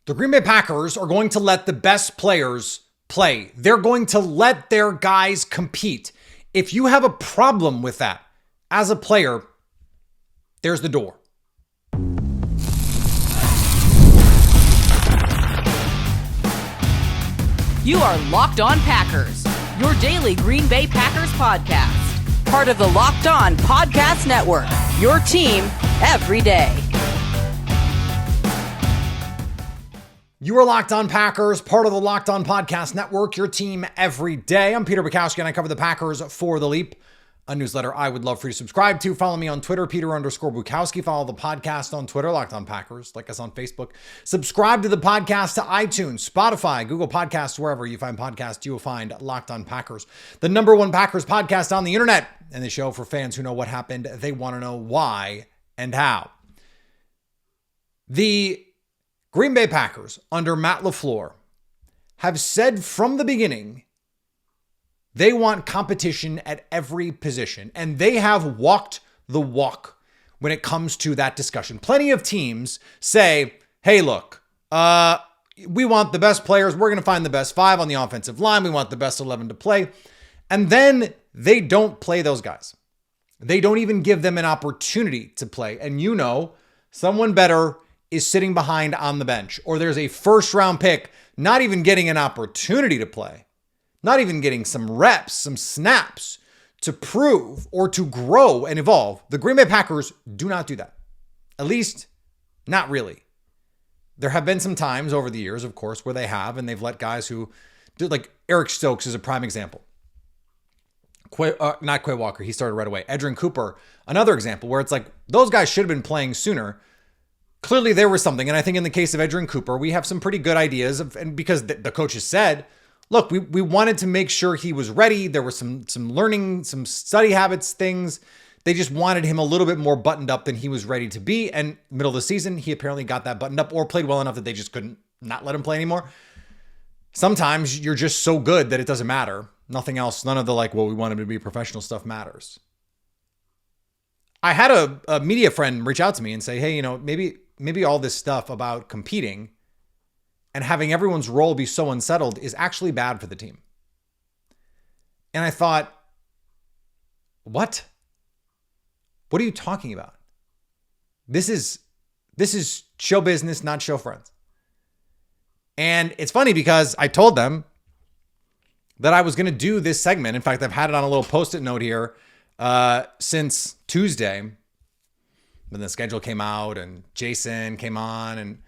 The Green Bay Packers are going to let the best players play. They're going to let their guys compete. If you have a problem with that as a player, there's the door. You are Locked On Packers, your daily Green Bay Packers podcast. Part of the Locked On Podcast Network, your team every day. You are Locked On Packers, part of the Locked On Podcast Network, your team every day. I'm Peter Bukowski, and I cover the Packers for The Leap, a newsletter I would love for you to subscribe to. Follow me on Twitter, Peter_Bukowski. Follow the podcast on Twitter, Locked On Packers. Like us on Facebook. Subscribe to the podcast to iTunes, Spotify, Google Podcasts, wherever you find podcasts, you will find Locked On Packers, the #1 Packers podcast on the internet, and the show for fans who know what happened. They want to know why and how. The Green Bay Packers under Matt LaFleur have said from the beginning they want competition at every position, and they have walked the walk when it comes to that discussion. Plenty of teams say, hey, look, we want the best players. We're going to find the best 5 on the offensive line. We want the best 11 to play. And then they don't play those guys. They don't even give them an opportunity to play. And you know, someone better is sitting behind on the bench, or there's a first round pick not even getting an opportunity to play, not even getting some reps, some snaps to prove or to grow and evolve. The Green Bay Packers do not do that. At least not really. There have been some times over the years, of course, where they have, and they've let guys who did, like Eric Stokes is a prime example. Not Quay Walker, he started right away. Edgerrin Cooper, another example where it's like those guys should have been playing sooner. Clearly there was something. And I think in the case of Edgerrin Cooper, we have some pretty good ideas of, and because the coaches said, look, we wanted to make sure he was ready. There were some learning, some study habits, things. They just wanted him a little bit more buttoned up than he was ready to be. And middle of the season, he apparently got that buttoned up or played well enough that they just couldn't not let him play anymore. Sometimes you're just so good that it doesn't matter. Nothing else, none of the like, well, we want him to be professional stuff matters. I had a media friend reach out to me and say, hey, you know, maybe all this stuff about competing and having everyone's role be so unsettled is actually bad for the team. And I thought, what? What are you talking about? This is show business, not show friends. And it's funny because I told them that I was going to do this segment. In fact, I've had it on a little post-it note here since Tuesday. Then the schedule came out and Jason came on, and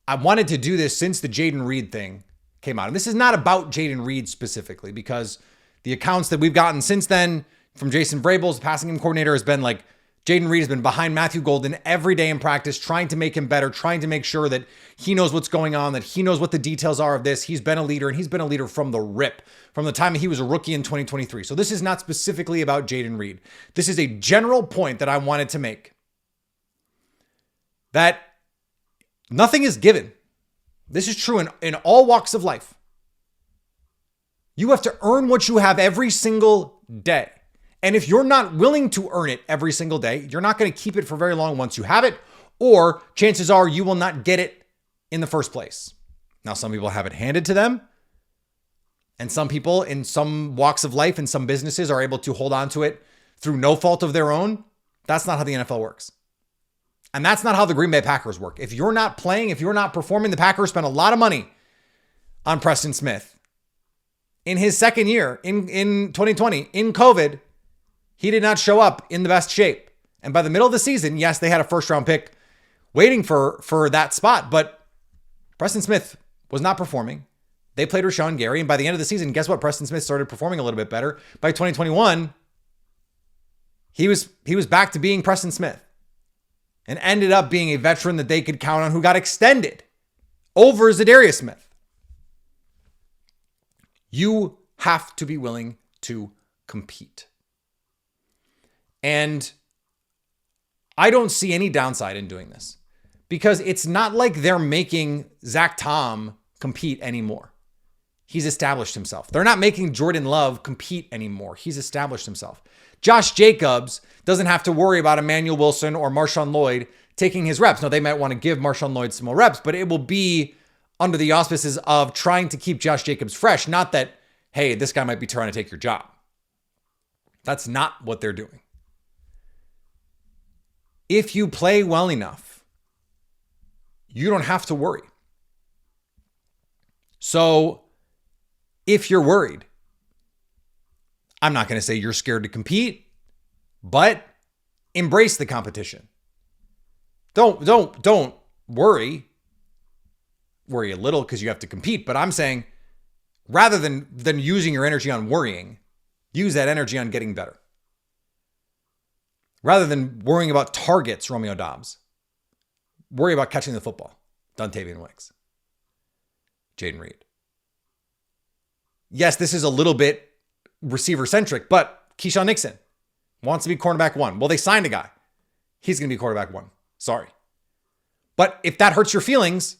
I wanted to do this since the Jayden Reed thing came out. And this is not about Jayden Reed specifically, because the accounts that we've gotten since then from Jason Vrabel's passing game coordinator has been like, Jayden Reed has been behind Matthew Golden every day in practice, trying to make him better, trying to make sure that he knows what's going on, that he knows what the details are of this. He's been a leader, and he's been a leader from the rip, from the time he was a rookie in 2023. So this is not specifically about Jayden Reed. This is a general point that I wanted to make. That nothing is given. This is true in all walks of life. You have to earn what you have every single day. And if you're not willing to earn it every single day, you're not going to keep it for very long once you have it, or chances are you will not get it in the first place. Now, some people have it handed to them, and some people in some walks of life and some businesses are able to hold on to it through no fault of their own. That's not how the NFL works. And that's not how the Green Bay Packers work. If you're not playing, if you're not performing, the Packers spent a lot of money on Preston Smith. In his second year, in 2020, in COVID, he did not show up in the best shape. And by the middle of the season, yes, they had a first round pick waiting for that spot, but Preston Smith was not performing. They played Rashawn Gary, and by the end of the season, guess what? Preston Smith started performing a little bit better. By 2021, he was back to being Preston Smith and ended up being a veteran that they could count on, who got extended over Zadarius Smith. You have to be willing to compete. And I don't see any downside in doing this, because it's not like they're making Zach Tom compete anymore. He's established himself. They're not making Jordan Love compete anymore. He's established himself. Josh Jacobs doesn't have to worry about Emmanuel Wilson or Marshawn Lloyd taking his reps. Now, they might want to give Marshawn Lloyd some more reps, but it will be under the auspices of trying to keep Josh Jacobs fresh. Not that, hey, this guy might be trying to take your job. That's not what they're doing. If you play well enough, you don't have to worry. So if you're worried, I'm not going to say you're scared to compete, but embrace the competition. Don't worry. Worry a little because you have to compete, but I'm saying rather than using your energy on worrying, use that energy on getting better. Rather than worrying about targets, Romeo Dobbs, worry about catching the football, Dontavian Wicks, Jaden Reed. Yes, this is a little bit receiver-centric, but Keyshawn Nixon wants to be cornerback 1. Well, they signed a guy. He's going to be quarterback 1. Sorry. But if that hurts your feelings,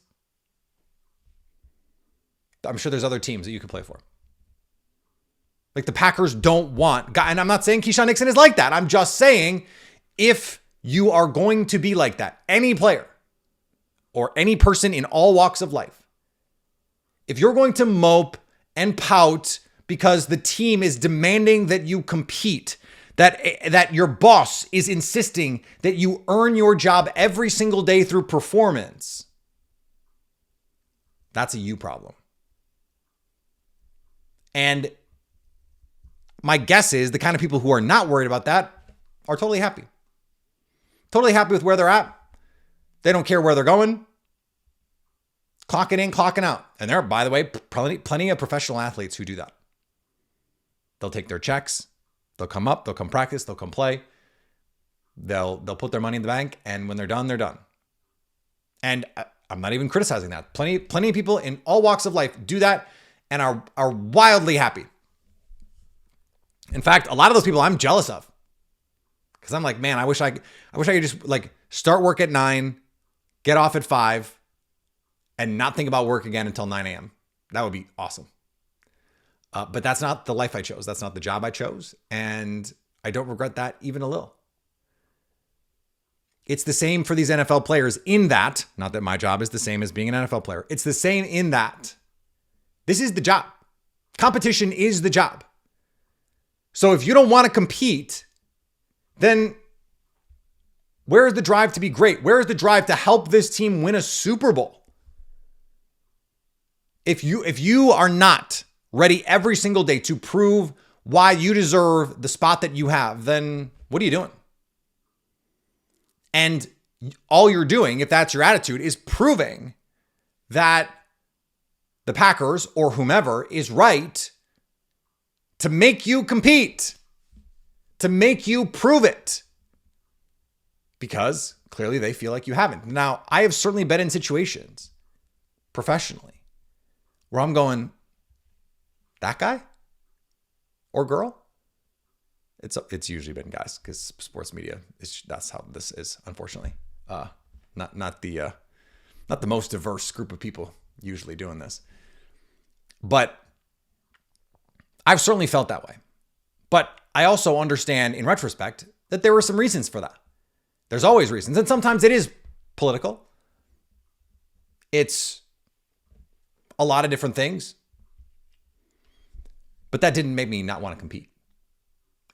I'm sure there's other teams that you could play for. Like the Packers don't want, and I'm not saying Keyshawn Nixon is like that. I'm just saying if you are going to be like that, any player or any person in all walks of life, if you're going to mope and pout because the team is demanding that you compete, that your boss is insisting that you earn your job every single day through performance, that's a you problem. And my guess is the kind of people who are not worried about that are totally happy. Totally happy with where they're at. They don't care where they're going. Clocking in, clocking out. And there are, by the way, plenty of professional athletes who do that. They'll take their checks. They'll come up. They'll come practice. They'll come play. They'll put their money in the bank. And when they're done, they're done. And I'm not even criticizing that. Plenty of people in all walks of life do that and are wildly happy. In fact, a lot of those people I'm jealous of because I'm like, man, I wish I could just like start work at 9, get off at 5, and not think about work again until 9 a.m. That would be awesome. But that's not the life I chose. That's not the job I chose. And I don't regret that even a little. It's the same for these NFL players in that, not that my job is the same as being an NFL player. It's the same in that this is the job. Competition is the job. So if you don't want to compete, then where is the drive to be great? Where is the drive to help this team win a Super Bowl? If you are not ready every single day to prove why you deserve the spot that you have, then what are you doing? And all you're doing, if that's your attitude, is proving that the Packers or whomever is right to make you compete, to make you prove it, because clearly they feel like you haven't. Now, I have certainly been in situations professionally where I'm going, that guy or girl? It's usually been guys because sports media that's how this is, unfortunately. Not the most diverse group of people usually doing this, but I've certainly felt that way. But I also understand in retrospect that there were some reasons for that. There's always reasons. And sometimes it is political. It's a lot of different things. But that didn't make me not want to compete.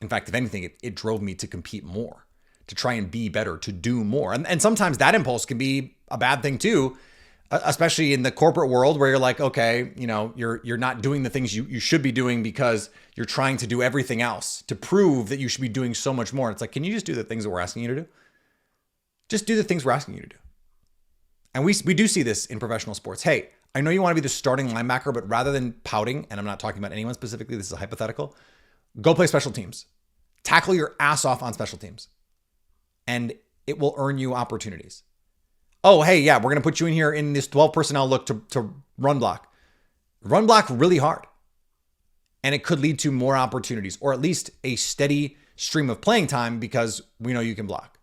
In fact, if anything, it drove me to compete more, to try and be better, to do more. And sometimes that impulse can be a bad thing too, especially in the corporate world where you're like, okay, you're not doing the things you should be doing because you're trying to do everything else to prove that you should be doing so much more. It's like, can you just do the things that we're asking you to do? Just do the things we're asking you to do. And we do see this in professional sports. Hey, I know you want to be the starting linebacker, but rather than pouting, and I'm not talking about anyone specifically, this is a hypothetical, go play special teams. Tackle your ass off on special teams. And it will earn you opportunities. Oh, hey, yeah, we're going to put you in here in this 12 personnel look to run block. Run block really hard. And it could lead to more opportunities, or at least a steady stream of playing time because we know you can block.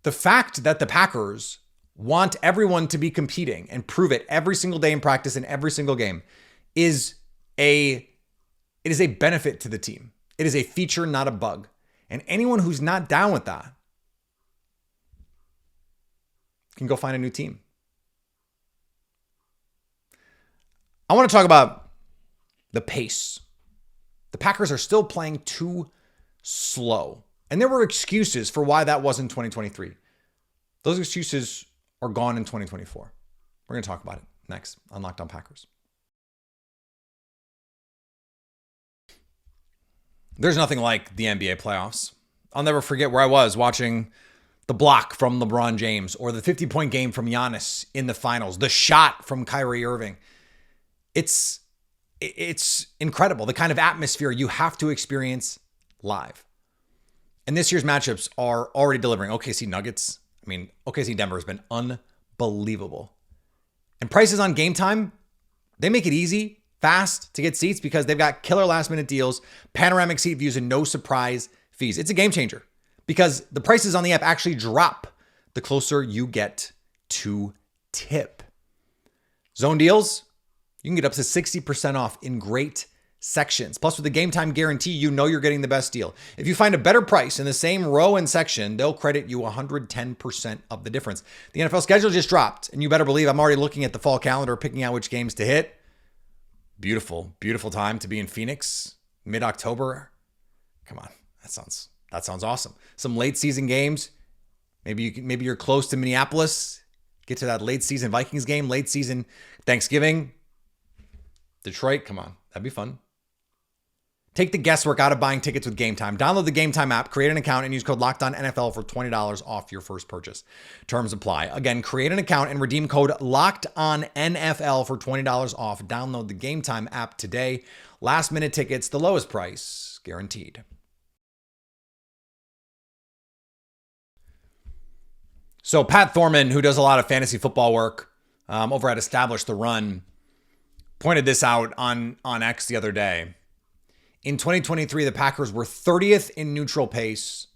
The fact that the Packers want everyone to be competing and prove it every single day in practice and every single game is a benefit to the team. It is a feature, not a bug. And anyone who's not down with that can go find a new team. I want to talk about the pace. The Packers are still playing too slow. And there were excuses for why that was in 2023. Those excuses are gone in 2024. We're going to talk about it next on Locked On Packers. There's nothing like the NBA playoffs. I'll never forget where I was watching the block from LeBron James or the 50-point game from Giannis in the finals, the shot from Kyrie Irving. It's incredible, the kind of atmosphere you have to experience live. And this year's matchups are already delivering. OKC Nuggets, OKC Denver has been unbelievable. And prices on Gametime, they make it easy, fast to get seats because they've got killer last minute deals, panoramic seat views, and no surprise fees. It's a game changer because the prices on the app actually drop the closer you get to tip. Zone deals, you can get up to 60% off in great sections. Plus, with the Gametime guarantee, you know you're getting the best deal. If you find a better price in the same row and section, they'll credit you 110% of the difference. The NFL schedule just dropped, and you better believe I'm already looking at the fall calendar, picking out which games to hit. Beautiful, beautiful time to be in Phoenix, mid-October. Come on, that sounds awesome. Some late season games. Maybe you're close to Minneapolis. Get to that late season Vikings game, late season Thanksgiving. Detroit, come on, that'd be fun. Take the guesswork out of buying tickets with Gametime. Download the Gametime app, create an account, and use code LOCKEDONNFL for $20 off your first purchase. Terms apply. Again, create an account and redeem code LOCKEDONNFL for $20 off. Download the Gametime app today. Last minute tickets, the lowest price, guaranteed. So Pat Thorman, who does a lot of fantasy football work over at Establish the Run, pointed this out on X the other day. In 2023, the Packers were 30th in neutral pace,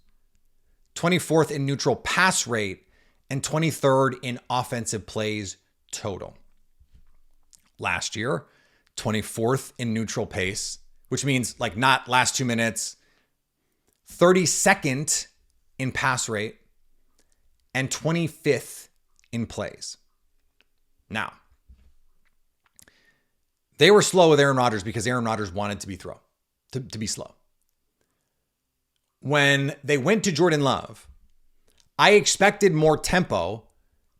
24th in neutral pass rate, and 23rd in offensive plays total. Last year, 24th in neutral pace, which means like not last 2 minutes, 32nd in pass rate, and 25th in plays. Now, they were slow with Aaron Rodgers because Aaron Rodgers wanted to be slow. When they went to Jordan Love, I expected more tempo,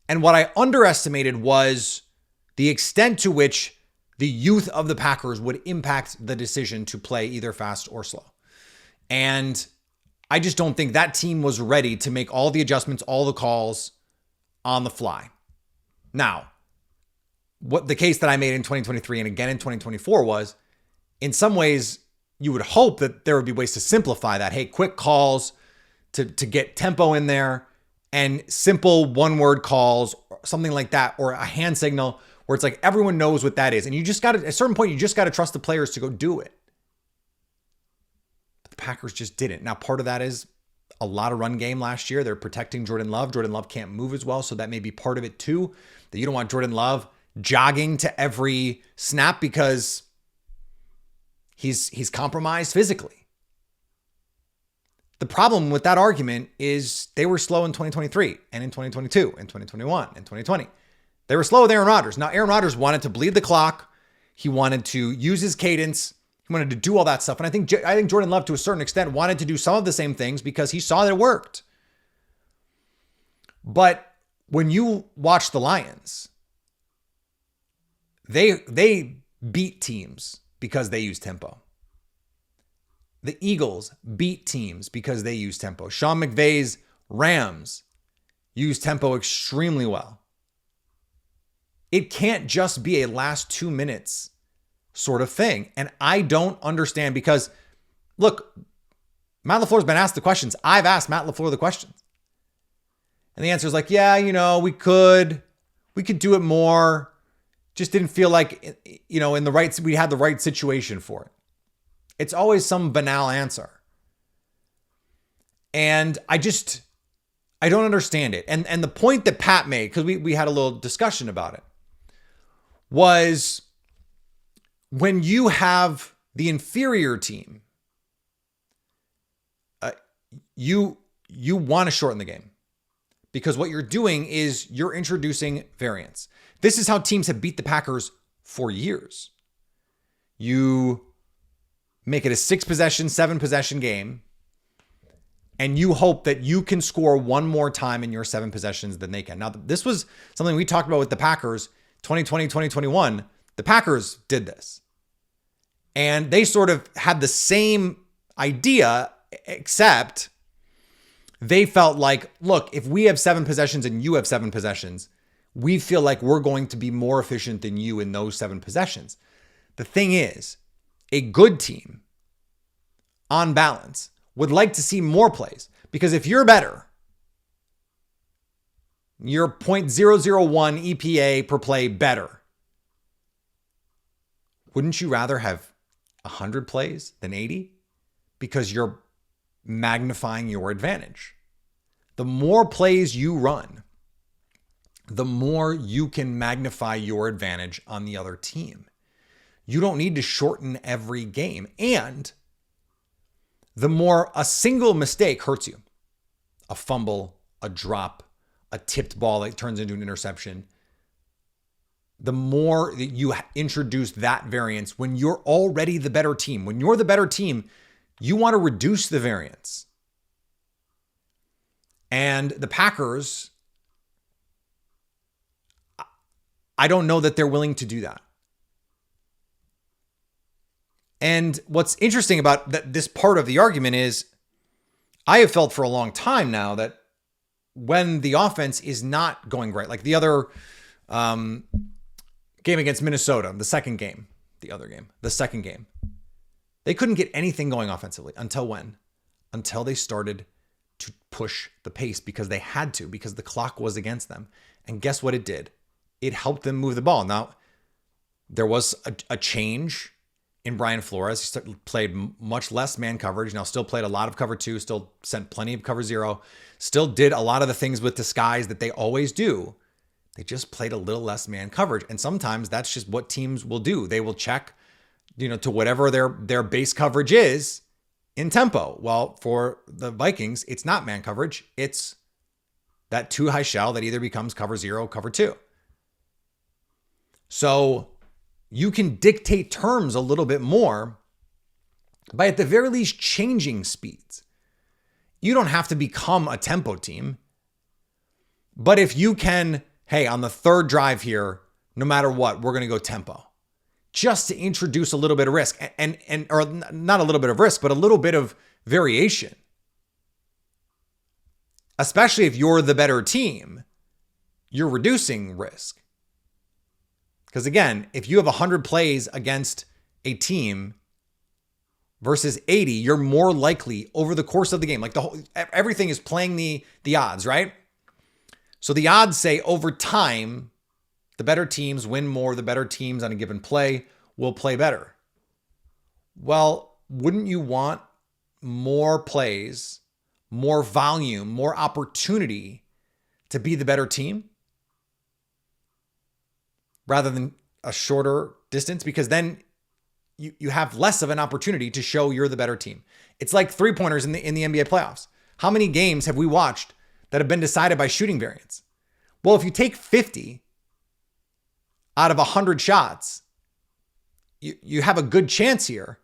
and what I underestimated was the extent to which the youth of the Packers would impact the decision to play either fast or slow. And I just don't think that team was ready to make all the adjustments, all the calls on the fly. Now, what the case that I made in 2023 and again in 2024 was, in some ways, you would hope that there would be ways to simplify that. Hey, quick calls to get tempo in there and simple one-word calls, something like that, or a hand signal where it's like everyone knows what that is. And you just got to, at a certain point, you just got to trust the players to go do it. But the Packers just didn't. Now, part of that is a lot of run game last year. They're protecting Jordan Love. Jordan Love can't move as well, so that may be part of it too, that you don't want Jordan Love jogging to every snap because he's compromised physically. The problem with that argument is they were slow in 2023 and in 2022 and 2021 and 2020. They were slow with Aaron Rodgers. Now, Aaron Rodgers wanted to bleed the clock. He wanted to use his cadence. He wanted to do all that stuff. And I think Jordan Love, to a certain extent, wanted to do some of the same things because he saw that it worked. But when you watch the Lions, they beat teams because they use tempo. The Eagles beat teams because they use tempo. Sean McVay's Rams use tempo extremely well. It can't just be a last 2 minutes sort of thing. And I don't understand because, look, Matt LaFleur's been asked the questions. I've asked Matt LaFleur the questions. And the answer is like, yeah, we could do it more. Just didn't feel like, we had the right situation for it. It's always some banal answer. And I don't understand it. And the point that Pat made, because we had a little discussion about it, was when you have the inferior team, you want to shorten the game because what you're doing is you're introducing variance. This is how teams have beat the Packers for years. You make it a 6-possession, 7-possession game, and you hope that you can score one more time in your 7 possessions than they can. Now, this was something we talked about with the Packers 2020, 2021. The Packers did this. And they sort of had the same idea, except they felt like, look, if we have 7 possessions and you have 7 possessions, we feel like we're going to be more efficient than you in those 7 possessions. The thing is, a good team, on balance, would like to see more plays. Because if you're better, you're 0.001 EPA per play better. Wouldn't you rather have 100 plays than 80? Because you're magnifying your advantage. The more plays you run, the more you can magnify your advantage on the other team. You don't need to shorten every game. And the more a single mistake hurts you, a fumble, a drop, a tipped ball that turns into an interception, the more that you introduce that variance when you're already the better team. When you're the better team, you want to reduce the variance. And the Packers, I don't know that they're willing to do that. And what's interesting about this part of the argument is I have felt for a long time now that when the offense is not going great, like the other game against Minnesota, the second game, they couldn't get anything going offensively until when? Until they started to push the pace because they had to, because the clock was against them. And guess what it did? It helped them move the ball. Now, there was a change in Brian Flores. He played much less man coverage. Now still played a lot of cover 2, still sent plenty of cover 0, still did a lot of the things with disguise that they always do. They just played a little less man coverage. And sometimes that's just what teams will do. They will check, to whatever their base coverage is in tempo. Well, for the Vikings, it's not man coverage. It's that 2 high shell that either becomes cover 0, cover 2. So you can dictate terms a little bit more by at the very least changing speeds. You don't have to become a tempo team. But if you can, hey, on the 3rd drive here, no matter what, we're going to go tempo. Just to introduce a little bit of risk and or not a little bit of risk, but a little bit of variation. Especially if you're the better team, you're reducing risk. Because again, if you have 100 plays against a team versus 80, you're more likely over the course of the game. Like everything is playing the odds, right? So the odds say over time, the better teams win more. The better teams on a given play will play better. Well, wouldn't you want more plays, more volume, more opportunity to be the better team? Rather than a shorter distance, because then you have less of an opportunity to show you're the better team. It's like 3-pointers in the NBA playoffs. How many games have we watched that have been decided by shooting variance? Well, if you take 50 out of 100 shots, you have a good chance here,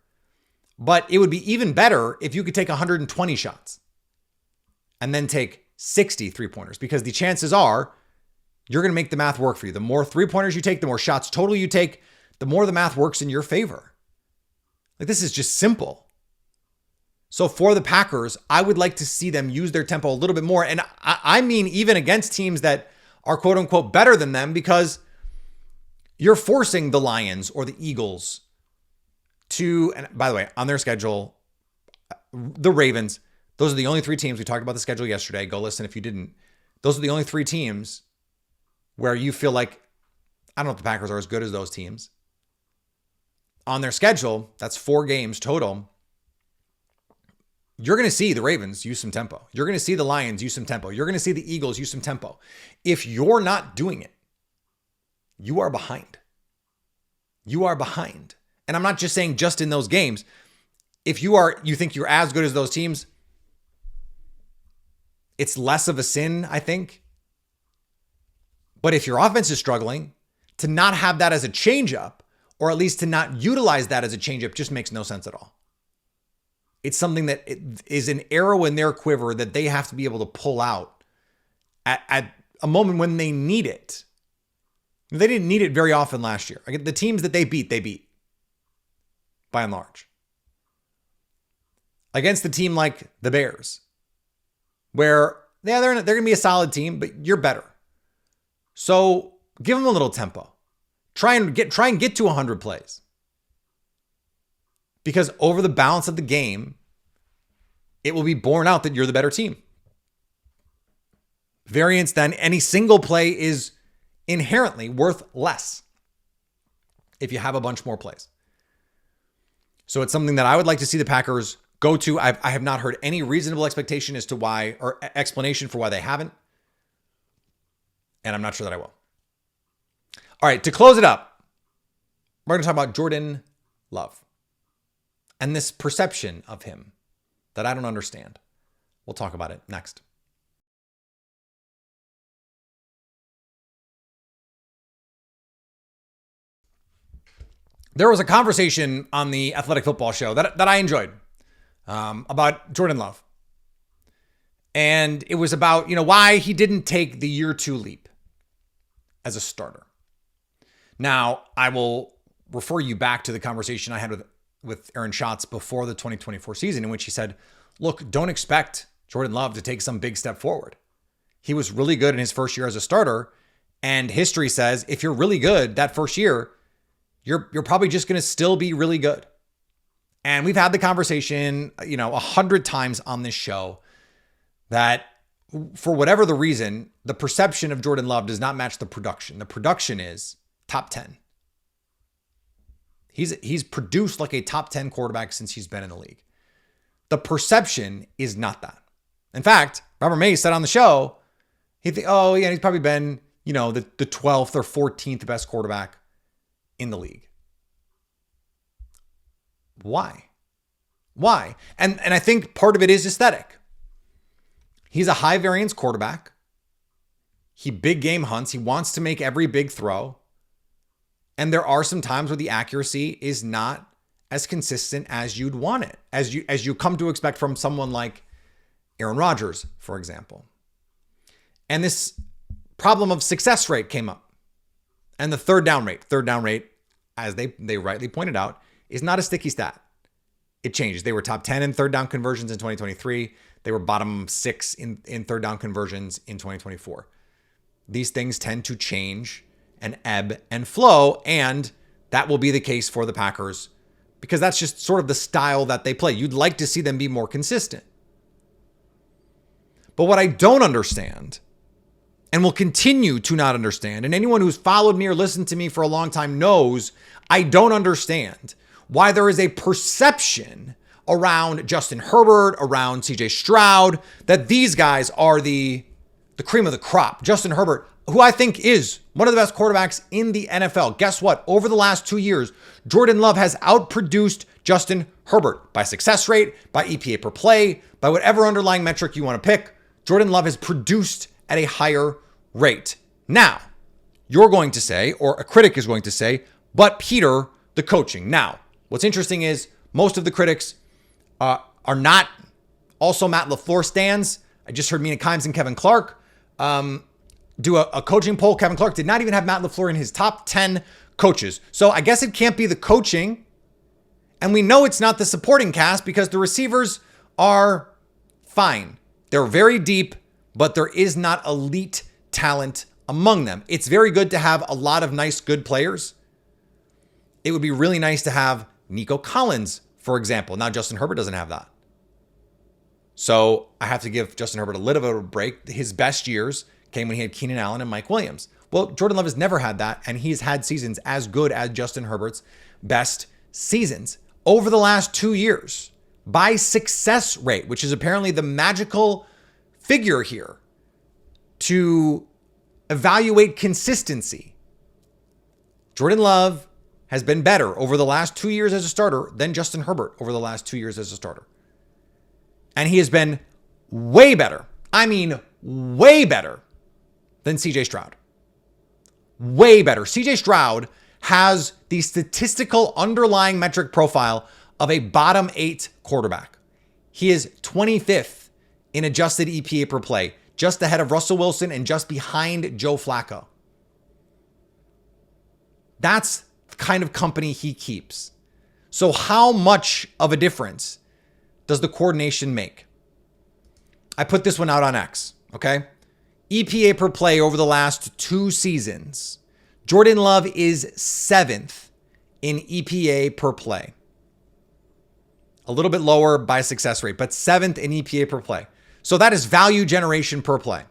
but it would be even better if you could take 120 shots and then take 60 3-pointers, because the chances are you're going to make the math work for you. The more 3-pointers you take, the more shots total you take, the more the math works in your favor. Like, this is just simple. So for the Packers, I would like to see them use their tempo a little bit more. And I mean, even against teams that are quote unquote better than them, because you're forcing the Lions or the Eagles to, and by the way, on their schedule, the Ravens, those are the only 3 teams. We talked about the schedule yesterday. Go listen if you didn't. Those are the only 3 teams where you feel like, I don't know if the Packers are as good as those teams. On their schedule, that's 4 games total. You're going to see the Ravens use some tempo. You're going to see the Lions use some tempo. You're going to see the Eagles use some tempo. If you're not doing it, you are behind. You are behind. And I'm not just saying just in those games. If you think you're as good as those teams, it's less of a sin, I think. But if your offense is struggling, to not have that as a changeup, or at least to not utilize that as a changeup, just makes no sense at all. It's something that is an arrow in their quiver that they have to be able to pull out at a moment when they need it. They didn't need it very often last year. The teams that they beat by and large. Against a team like the Bears, where they're going to be a solid team, but you're better. So give them a little tempo. Try and get to 100 plays. Because over the balance of the game, it will be borne out that you're the better team. Variance then, any single play is inherently worth less if you have a bunch more plays. So it's something that I would like to see the Packers go to. I have not heard any reasonable expectation as to why, or explanation for why they haven't. And I'm not sure that I will. All right, to close it up, we're going to talk about Jordan Love and this perception of him that I don't understand. We'll talk about it next. There was a conversation on the Athletic Football Show that I enjoyed about Jordan Love. And it was about, why he didn't take the year 2 leap as a starter. Now, I will refer you back to the conversation I had with Aaron Schatz before the 2024 season, in which he said, look, don't expect Jordan Love to take some big step forward. He was really good in his first year as a starter. And history says, if you're really good that first year, you're probably just going to still be really good. And we've had the conversation, 100 times on this show that for whatever the reason, the perception of Jordan Love does not match the production. The production is top 10. He's produced like a top 10 quarterback since he's been in the league. The perception is not that. In fact, Robert May said on the show, he's probably been, the 12th or 14th best quarterback in the league. Why? And I think part of it is aesthetic. He's a high variance quarterback. He big game hunts. He wants to make every big throw. And there are some times where the accuracy is not as consistent as you'd want it, as you come to expect from someone like Aaron Rodgers, for example. And this problem of success rate came up. And the third down rate, as they rightly pointed out, is not a sticky stat. It changes. They were top 10 in third down conversions in 2023. They were bottom 6 in third down conversions in 2024. These things tend to change and ebb and flow, and that will be the case for the Packers because that's just sort of the style that they play. You'd like to see them be more consistent. But what I don't understand, and will continue to not understand, and anyone who's followed me or listened to me for a long time knows I don't understand why there is a perception around Justin Herbert, around CJ Stroud, that these guys are the cream of the crop. Justin Herbert, who I think is one of the best quarterbacks in the NFL. Guess what? Over the last 2 years, Jordan Love has outproduced Justin Herbert by success rate, by EPA per play, by whatever underlying metric you want to pick. Jordan Love has produced at a higher rate. Now, you're going to say, or a critic is going to say, but Peter, the coaching. Now, what's interesting is most of the critics are not also Matt LaFleur stands. I just heard Mina Kimes and Kevin Clark do a coaching poll. Kevin Clark did not even have Matt LaFleur in his top 10 coaches. So I guess it can't be the coaching. And we know it's not the supporting cast because the receivers are fine. They're very deep, but there is not elite talent among them. It's very good to have a lot of nice, good players. It would be really nice to have Nico Collins, for example. Now, Justin Herbert doesn't have that. So I have to give Justin Herbert a little bit of a break. His best years came when he had Keenan Allen and Mike Williams. Well, Jordan Love has never had that, and he's had seasons as good as Justin Herbert's best seasons over the last 2 years by success rate, which is apparently the magical figure here to evaluate consistency. Jordan Love has been better over the last 2 years as a starter than Justin Herbert over the last 2 years as a starter. And he has been way better I mean, way better than CJ Stroud. Way better. CJ Stroud has the statistical underlying metric profile of a bottom 8 quarterback. He is 25th in adjusted EPA per play, just ahead of Russell Wilson and just behind Joe Flacco. That's the kind of company he keeps. So how much of a difference does the coordination make? I put this one out on X, okay? EPA per play over the last 2 seasons. Jordan Love is 7th in EPA per play. A little bit lower by success rate, but 7th in EPA per play. So that is value generation per play.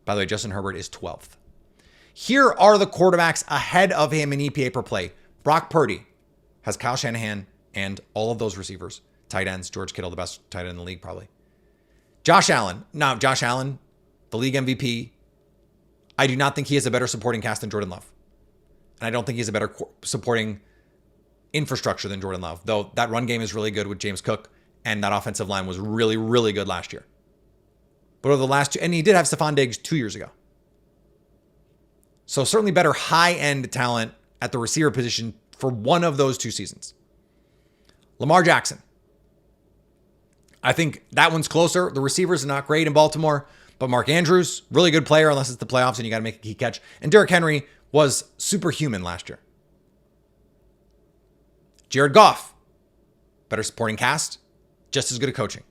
By the way, Justin Herbert is 12th. Here are the quarterbacks ahead of him in EPA per play. Brock Purdy has Kyle Shanahan and all of those receivers. Tight ends, George Kittle, the best tight end in the league probably. Josh Allen, the league MVP. I do not think he has a better supporting cast than Jordan Love. And I don't think he has a better supporting infrastructure than Jordan Love, though that run game is really good with James Cook, and that offensive line was really, really good last year. But over the last 2, and he did have Stephon Diggs 2 years ago. So certainly better high-end talent at the receiver position for one of those 2 seasons. Lamar Jackson. I think that one's closer. The receivers are not great in Baltimore, but Mark Andrews, really good player unless it's the playoffs and you got to make a key catch. And Derrick Henry was superhuman last year. Jared Goff, better supporting cast, just as good at coaching.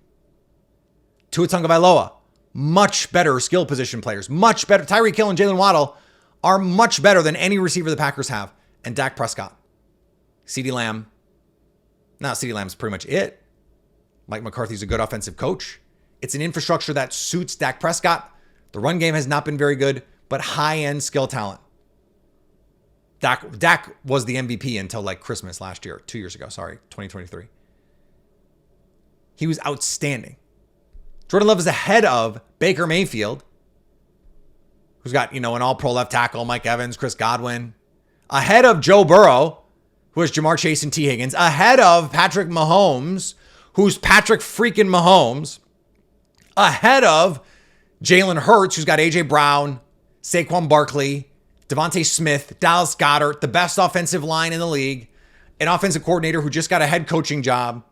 Tua Tagovailoa, much better skill position players, much better. Tyreek Hill and Jalen Waddle are much better than any receiver the Packers have. And Dak Prescott, CeeDee Lamb. Now CeeDee Lamb's pretty much it. Mike McCarthy's a good offensive coach. It's an infrastructure that suits Dak Prescott. The run game has not been very good, but high-end skill talent. Dak was the MVP until like Christmas last year, 2 years ago, 2023. He was outstanding. Jordan Love is ahead of Baker Mayfield, who's got, an all-pro left tackle, Mike Evans, Chris Godwin. Ahead of Joe Burrow, who has Jamar Chase and T. Higgins. Ahead of Patrick Mahomes, who's Patrick freaking Mahomes. Ahead of Jalen Hurts, who's got A.J. Brown, Saquon Barkley, Devontae Smith, Dallas Goedert, the best offensive line in the league, an offensive coordinator who just got a head coaching job,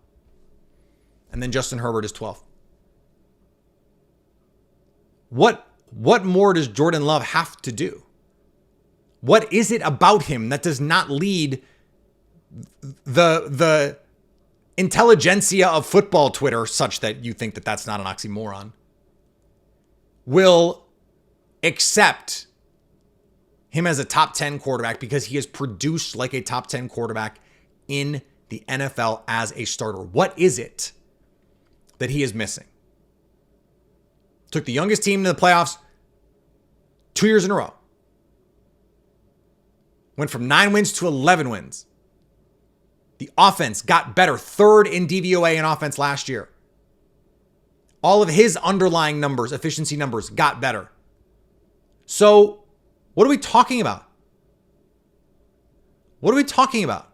and then Justin Herbert is 12th. What more does Jordan Love have to do? What is it about him that does not lead the intelligentsia of football Twitter such that you think that that's not an oxymoron, will accept him as a top 10 quarterback because he has produced like a top 10 quarterback in the NFL as a starter? What is it that he is missing? Took the youngest team to the playoffs 2 years in a row. Went from 9 wins to 11 wins. The offense got better, 3rd in DVOA in offense last year. All of his underlying numbers, efficiency numbers, got better. So, what are we talking about? What are we talking about?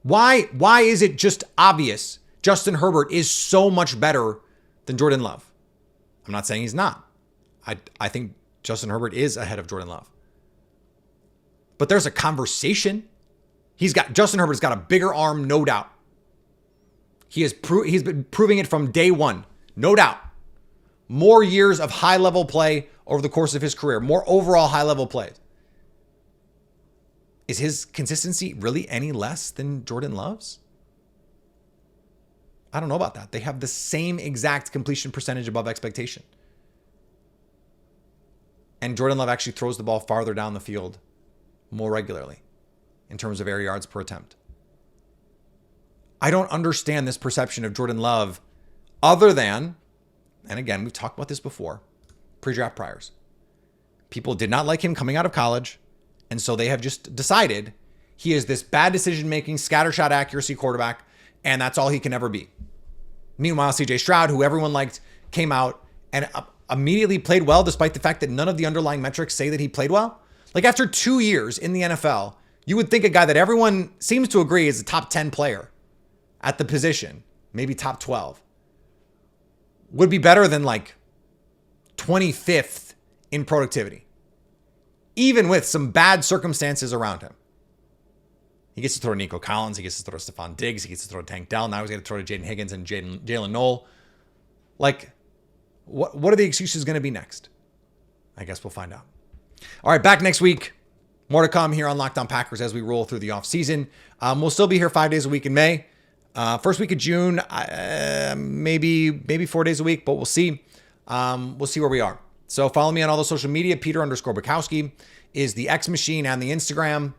Why is it just obvious Justin Herbert is so much better than Jordan Love? I'm not saying he's not. I think Justin Herbert is ahead of Jordan Love. But there's a conversation. Justin Herbert's got a bigger arm, no doubt. He's been proving it from day one, no doubt. More years of high-level play over the course of his career, more overall high-level plays. Is his consistency really any less than Jordan Love's? I don't know about that. They have the same exact completion percentage above expectation. And Jordan Love actually throws the ball farther down the field more regularly in terms of air yards per attempt. I don't understand this perception of Jordan Love other than, and again, we've talked about this before, pre-draft priors. People did not like him coming out of college, and so they have just decided he is this bad decision-making, scattershot accuracy quarterback, and that's all he can ever be. Meanwhile, CJ Stroud, who everyone liked, came out and immediately played well, despite the fact that none of the underlying metrics say that he played well. Like after 2 years in the NFL, you would think a guy that everyone seems to agree is a top 10 player at the position, maybe top 12, would be better than like 25th in productivity, even with some bad circumstances around him. He gets to throw to Nico Collins. He gets to throw to Stephon Diggs. He gets to throw to Tank Dell. Now he's going to throw to Jaden Higgins and Jalen Noel. Like, what are the excuses going to be next? I guess we'll find out. All right, back next week. More to come here on Locked On Packers as we roll through the offseason. We'll still be here 5 days a week in May. First week of June, maybe 4 days a week, but we'll see. We'll see where we are. So follow me on all the social media. Peter_Bukowski is the X Machine and the Instagram.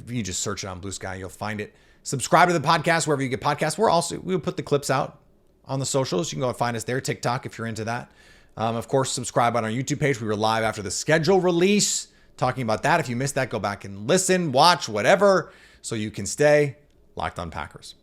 You just search it on Blue Sky, you'll find it. Subscribe to the podcast wherever you get podcasts. We'll put the clips out on the socials. You can go and find us there. TikTok if you're into that. Of course, subscribe on our YouTube page. We were live after the schedule release, talking about that. If you missed that, go back and listen, watch, whatever, so you can stay locked on Packers.